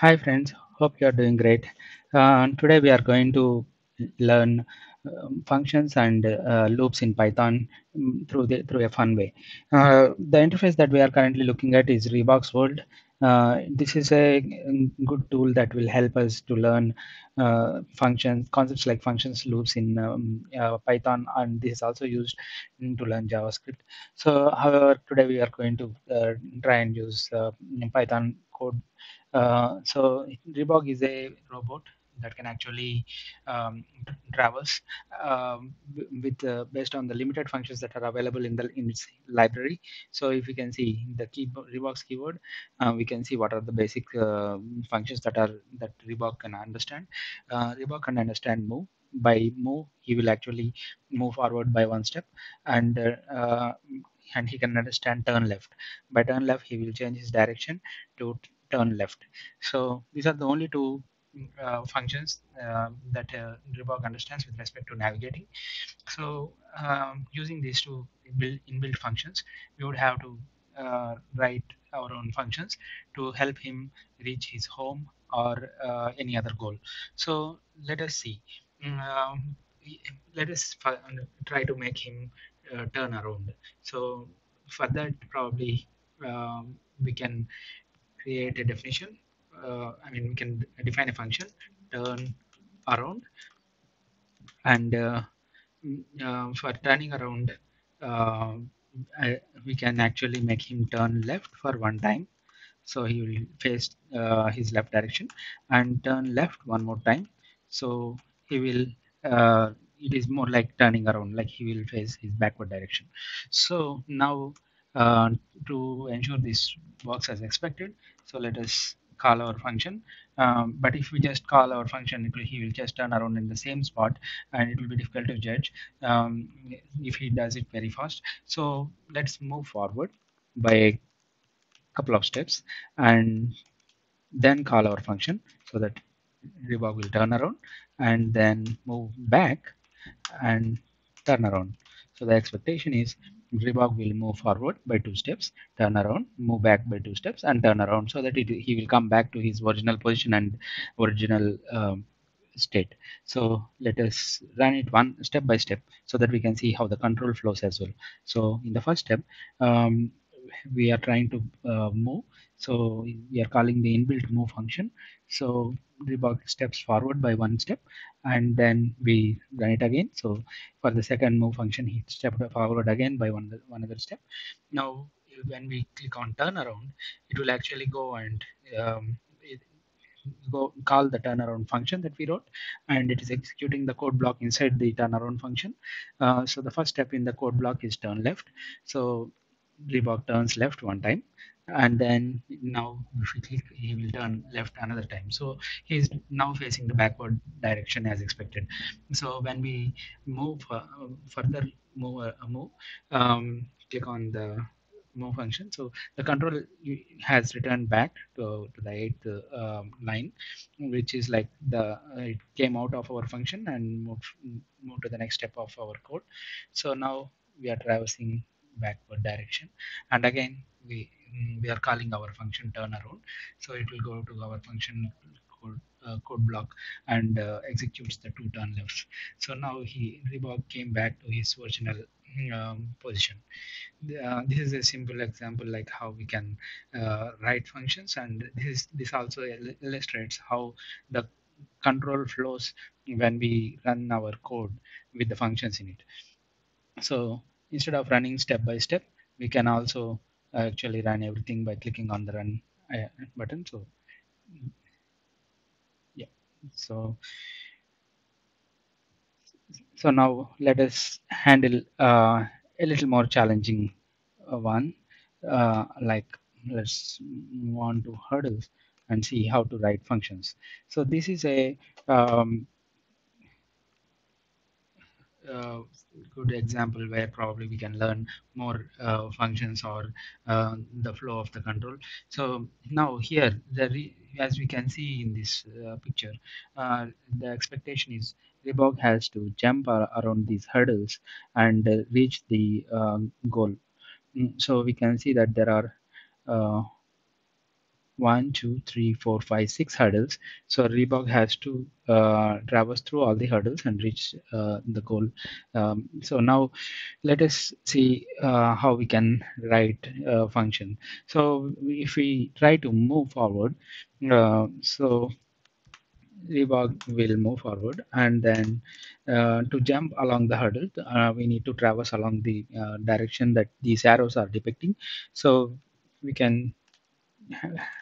Hi friends, hope you are doing great. Today we are going to learn functions and loops in Python through a fun way. The interface that we are currently looking at is Reebok's World. This is a good tool that will help us to learn functions, concepts like functions, loops in Python, and this is also used to learn JavaScript. So, however, today we are going to try and use Python code. So Reebok is a robot that can actually traverse with based on the limited functions that are available in its library. So if you can see the keyboard, Reebok's keyboard, we can see what are the basic functions that Reebok can understand. Reebok can understand move. By move, he will actually move forward by one step, and and he can understand turn left. By turn left, he will change his direction to turn left. So these are the only two functions that Reebok understands with respect to navigating. So using these two inbuilt functions, we would have to write our own functions to help him reach his home or any other goal. So let us see. Um, Let us try to make him turn around. So for that, probably we can create a definition. We can define a function, turn around, and for turning around, uh, we can actually make him turn left for one time. So he will face his left direction and turn left one more time. So he will. It is more like turning around, like he will face his backward direction. So now, uh, to ensure this works as expected, so let us call our function. But if we just call our function, he will just turn around in the same spot, and it will be difficult to judge if he does it very fast. So let's move forward by a couple of steps and then call our function so that Reebok will turn around and then move back and turn around. So the expectation is Reebok will move forward by two steps, turn around, move back by two steps, and turn around so that he will come back to his original position and original state. So let us run it one step by step so that we can see how the control flows as well. So in the first step, um, we are trying to move. So we are calling the inbuilt move function. So Reebok steps forward by one step and then we run it again. So for the second move function, he stepped forward again by one other step. Now, when we click on turn around, it will actually go and go call the turnaround function that we wrote, and it is executing the code block inside the turnaround function. So the first step in the code block is turn left. So Reebok turns left one time, and then now if we click, he will turn left another time. So he's now facing the backward direction as expected. So when we move further, move, click on the move function. So the control has returned back to the eighth line, which is like it came out of our function and moved to the next step of our code. So now we are traversing backward direction, and again we are calling our function turn around. So it will go to our function code block and executes the two turn lefts. So now Reebok came back to his original position. This is a simple example like how we can write functions, and this also illustrates how the control flows when we run our code with the functions in it. So instead of running step by step, we can also actually run everything by clicking on the run button. So yeah, so now let us handle a little more challenging one. Like let's move on to hurdles and see how to write functions. So this is a um, uh, good example where probably we can learn more functions or the flow of the control. So now here, as we can see in this picture, the expectation is Reebok has to jump around these hurdles and reach the goal. So we can see that there are uh, one, two, three, four, five, six hurdles. So Reebok has to traverse through all the hurdles and reach the goal. So now let us see how we can write a function. So if we try to move forward, so Reebok will move forward, and then to jump along the hurdle, we need to traverse along the direction that these arrows are depicting. So we can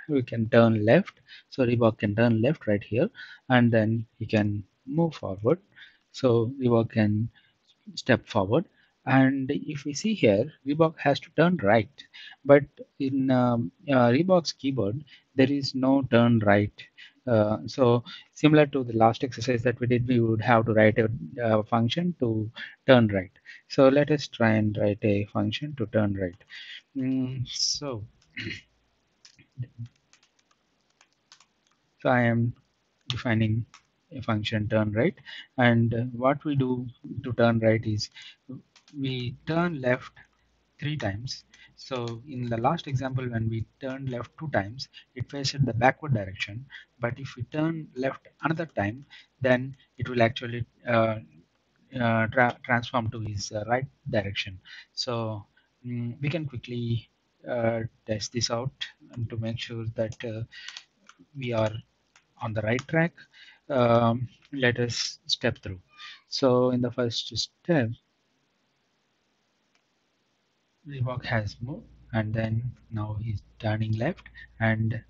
we can turn left. So Reebok can turn left right here, and then he can move forward. So Reebok can step forward. And if we see here, Reebok has to turn right. But in Reebok's keyboard, there is no turn right. So similar to the last exercise that we did, we would have to write a function to turn right. So let us try and write a function to turn right. So I am defining a function turn right, and what we do to turn right is we turn left three times. So in the last example, when we turned left two times, it faced the backward direction. But if we turn left another time, then it will actually transform to his right direction. So we can quickly test this out and to make sure that we are on the right track. Let us step through. So in the first step, Reebok has moved, and then now he's turning left, and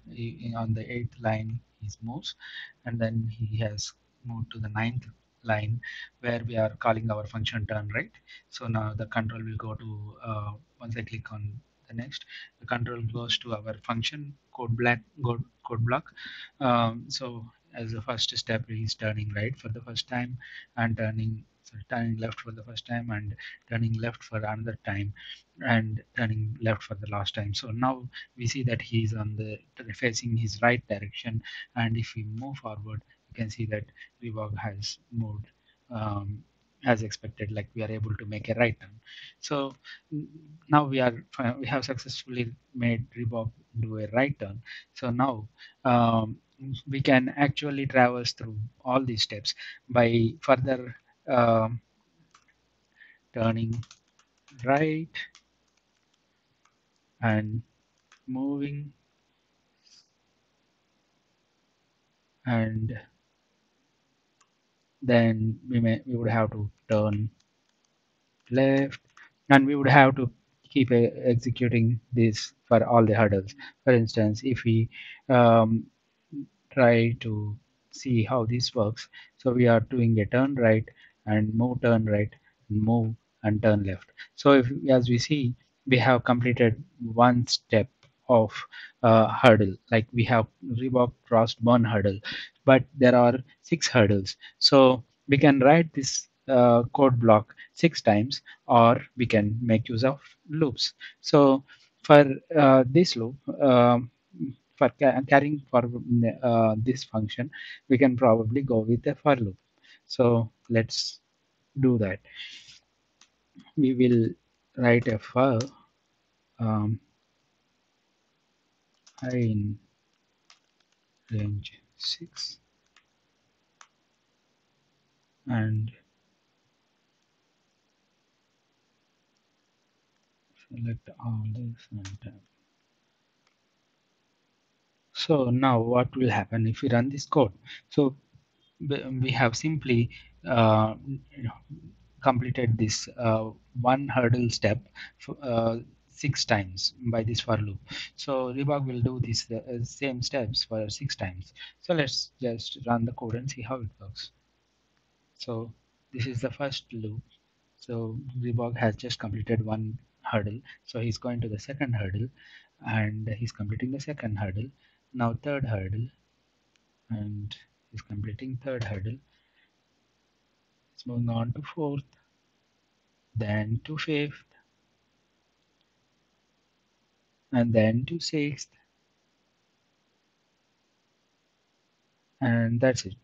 on the eighth line he moves, and then he has moved to the ninth line where we are calling our function turn right. So now the control will go to once I click on the next, the control goes to our function code block. So as the first step, he's turning right for the first time, and turning left for the first time, and turning left for another time, and turning left for the last time. So now we see that he is on the facing his right direction, and if we move forward, you can see that Reebok has moved as expected, like we are able to make a right turn. So now we have successfully made Reebok do a right turn. So now um, we can actually traverse through all these steps by further um, turning right and moving, and then we would have to turn left, and we would have to keep executing this for all the hurdles. For instance, if we um, try to see how this works, so we are doing a turn right and move, turn right, move, and turn left. So if as we see, we have completed one step of hurdle, like we have Reebok crossed one hurdle, but there are six hurdles. So we can write this code block six times, or we can make use of loops. So for this loop, for carrying for this function, we can probably go with a for loop. So let's do that. We will write a for I in range 6, and select all this and so now what will happen if we run this code? So we have simply uh, completed this one hurdle step six times by this for loop. So Reebok will do this same steps for six times. So let's just run the code and see how it works. So this is the first loop. So Reebok has just completed one hurdle. So he's going to the second hurdle, and he's completing the second hurdle. Now third hurdle, and he's completing third hurdle. It's moving on to fourth, then to fifth, and then to sixth, and that's it.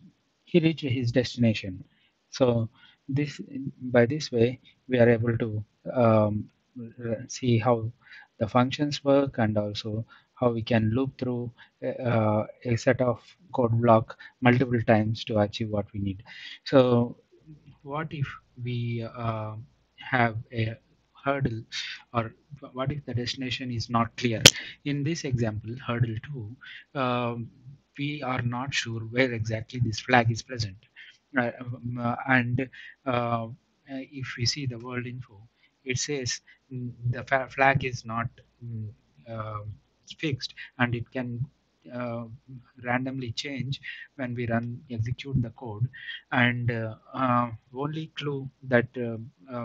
He reached his destination. So this by this way we are able to see how the functions work, and also how we can loop through a set of code block multiple times to achieve what we need. So what if we have a hurdle, or what if the destination is not clear? In this example, hurdle 2, we are not sure where exactly this flag is present. And if we see the world info, it says the flag is not mm, uh, fixed, and it can uh, randomly change when we run execute the code. And only clue that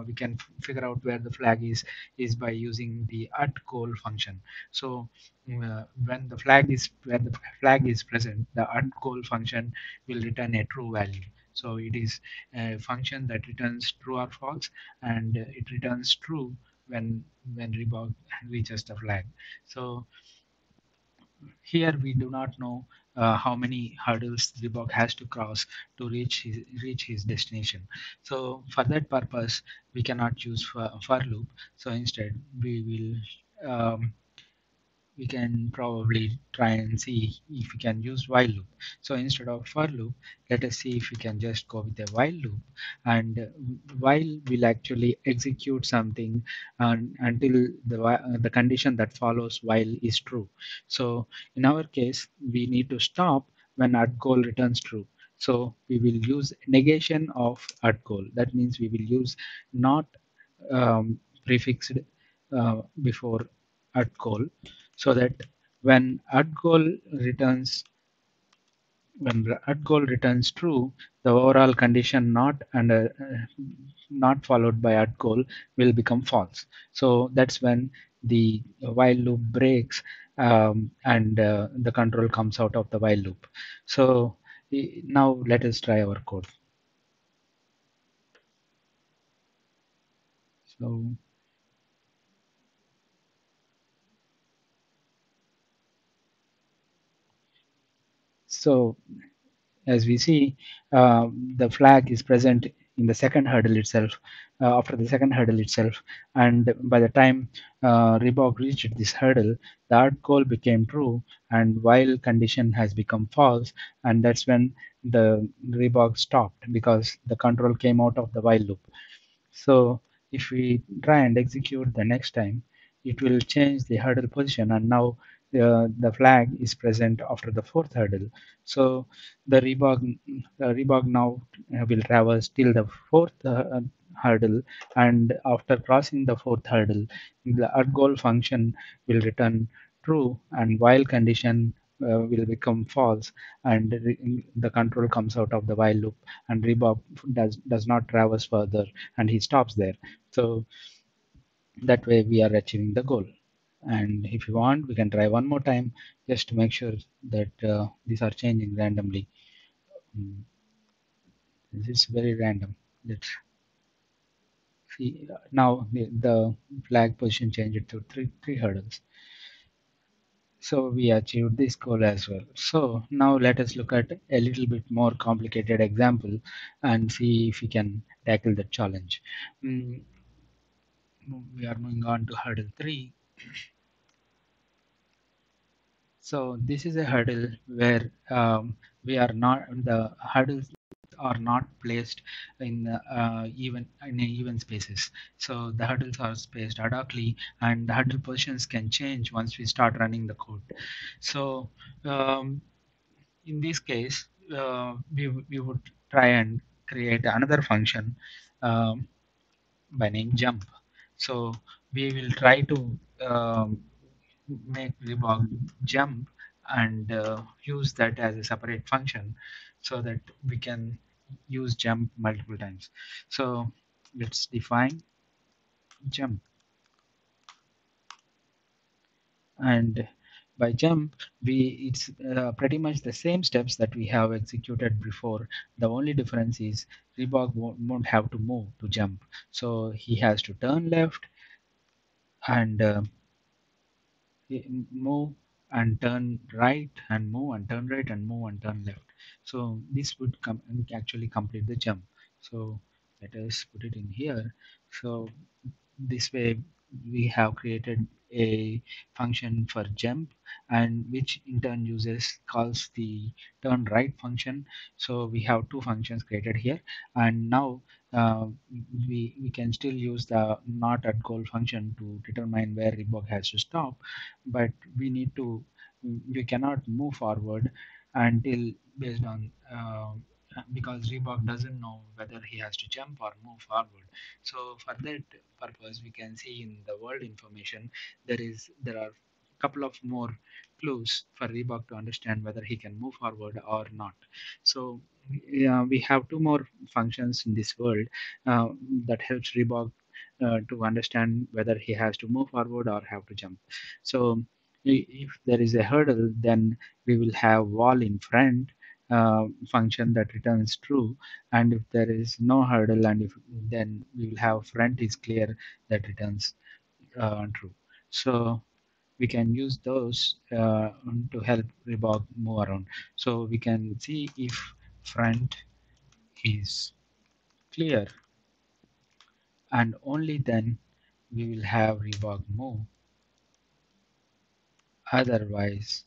we can figure out where the flag is by using the at goal function. So when the flag is where the flag is present, the at goal function will return a true value. So it is a function that returns true or false, and it returns true when Reeborg reaches the flag. So here we do not know how many hurdles the bug has to cross to reach his destination. So for that purpose, we cannot use for loop. So instead, we can probably try and see if we can use while loop. So instead of for loop, let us see if we can just go with a while loop, and while will actually execute something until the condition that follows while is true. So in our case, we need to stop when at goal returns true. So we will use negation of at goal. That means we will use not prefixed before at goal, so that when at goal returns when at goal returns true, the overall condition not followed by at goal will become false. So that's when the while loop breaks, and the control comes out of the while loop. So now let us try our code. So so as we see, the flag is present in the second hurdle itself, after the second hurdle itself. And by the time Reebok reached this hurdle, the art goal became true, and while condition has become false, and that's when the Reebok stopped because the control came out of the while loop. So if we try and execute the next time, it will change the hurdle position, and now the flag is present after the fourth hurdle. So the Reebok now will traverse till the fourth hurdle, and after crossing the fourth hurdle, the at goal function will return true, and while condition will become false, and the control comes out of the while loop, and Reebok does not traverse further, and he stops there. So that way we are achieving the goal. And if you want, we can try one more time just to make sure that these are changing randomly. Mm, this is very random. Let's see. Now the flag position changed to three hurdles. So we achieved this goal as well. So now let us look at a little bit more complicated example and see if we can tackle the challenge. Mm, we are moving on to hurdle 3. So this is a hurdle where we are not the hurdles are not placed in even spaces. So the hurdles are spaced ad hocly, and the hurdle positions can change once we start running the code. So um, in this case, we would try and create another function um, by name jump. So we will try to make Reebok jump, and use that as a separate function so that we can use jump multiple times. So let's define jump, and by jump it's pretty much the same steps that we have executed before. The only difference is Reebok won't have to move to jump, so he has to turn left, and move and turn right, and move and turn right, and move and turn left. So this would actually complete the jump. So let us put it in here. So this way we have created a function for jump, and which in turn uses calls the turn right function. So we have two functions created here, and now uh, we can still use the not at goal function to determine where Reebok has to stop, but we need to we cannot move forward until based on because Reebok doesn't know whether he has to jump or move forward. So for that purpose, we can see in the world information there are a couple of more clues for Reebok to understand whether he can move forward or not. So yeah, we have two more functions in this world uh, that helps Reebok to understand whether he has to move forward or have to jump. So if there is a hurdle, then we will have wall in front function that returns true, and if there is no hurdle, and if then we will have front is clear that returns true. So we can use those to help Reebok move around. So we can see if front is clear, and only then we will have Reebok move. Otherwise,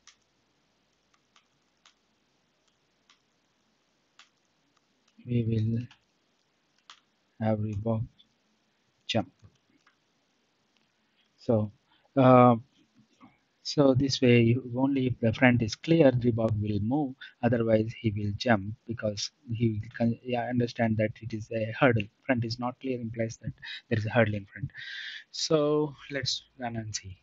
we will have Reebok jump. So uh, So this way, only if the front is clear, Reebok will move. Otherwise, he will jump because he will yeah, understand that it is a hurdle. Front is not clear implies that there is a hurdle in front. So let's run and see.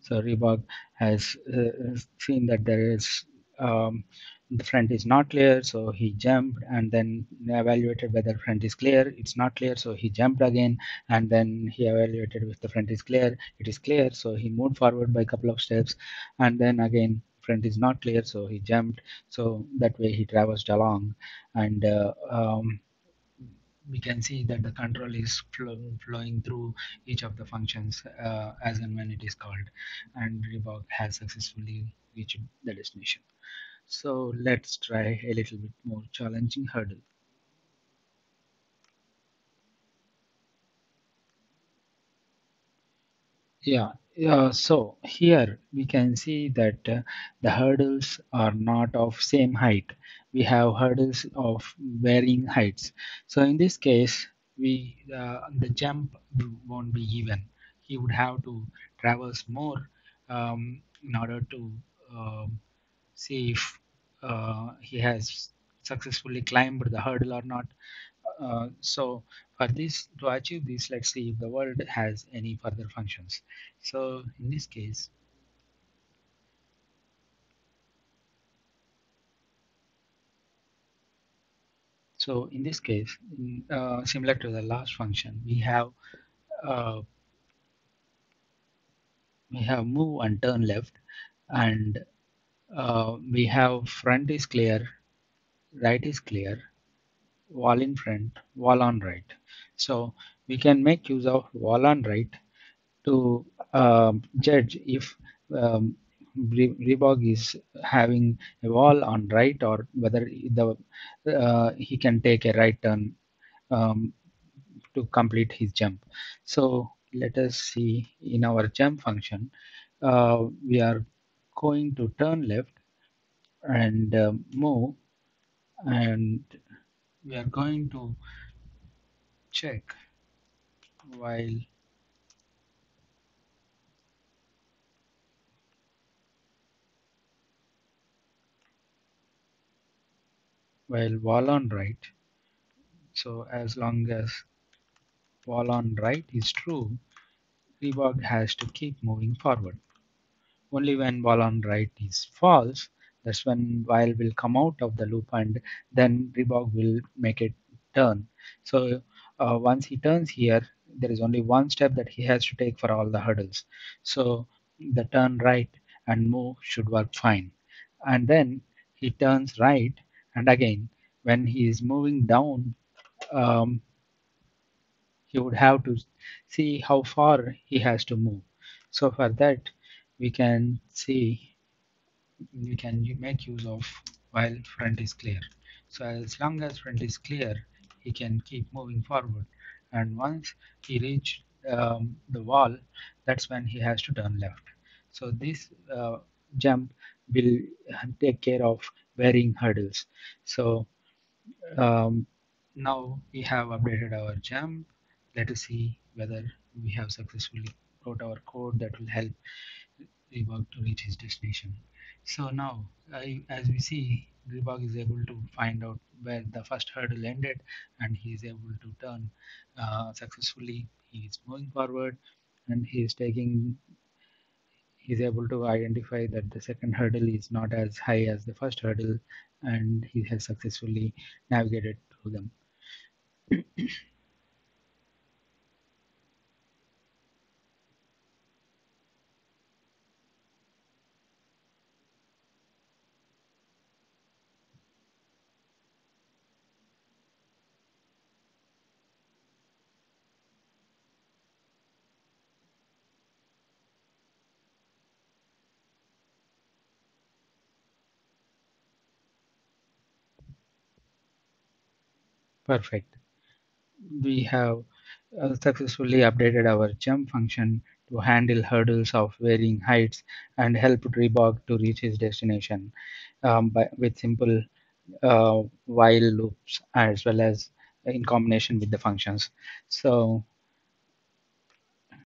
So Reebok has seen that there is the front is not clear, so he jumped and then evaluated whether front is clear. It's not clear, so he jumped again, and then he evaluated if the front is clear. It is clear, so he moved forward by a couple of steps, and then again front is not clear, so he jumped. So that way he traversed along, and we can see that the control is flowing through each of the functions as and when it is called, and Reebok has successfully reached the destination. So let's try a little bit more challenging hurdle. Yeah, yeah. So here we can see that the hurdles are not of same height. We have hurdles of varying heights. So in this case, the jump won't be even. He would have to traverse more in order to see if he has successfully climbed the hurdle or not. So for this to achieve this, let's see if the world has any further functions. So in this case, similar to the last function, uh, we have move and turn left, and we have front is clear, right is clear, wall in front, wall on right. So we can make use of wall on right to judge if Reebok is having a wall on right, or whether he can take a right turn um, to complete his jump. So let us see in our jump function, we are going to turn left and move, and we are going to check while wall on right. So as long as wall on right is true, Reebok has to keep moving forward. Only when wall on right is false, that's when while will come out of the loop, and then Reebok will make it turn. So once he turns here, there is only one step that he has to take for all the hurdles. So the turn right and move should work fine. And then he turns right, and again, when he is moving down, um, he would have to see how far he has to move. So for that, we can see we can make use of while front is clear. So as long as front is clear, he can keep moving forward. And once he reached the wall, that's when he has to turn left. So this jump will take care of varying hurdles. So um, now we have updated our jump. Let us see whether we have successfully wrote our code that will help Reeborg to reach his destination. So now, as we see, Reeborg is able to find out where the first hurdle ended, and he is able to turn successfully. He is moving forward, and he is able to identify that the second hurdle is not as high as the first hurdle, and he has successfully navigated through them. Perfect. We have successfully updated our jump function to handle hurdles of varying heights and help Reebok to reach his destination with simple while loops as well as in combination with the functions. So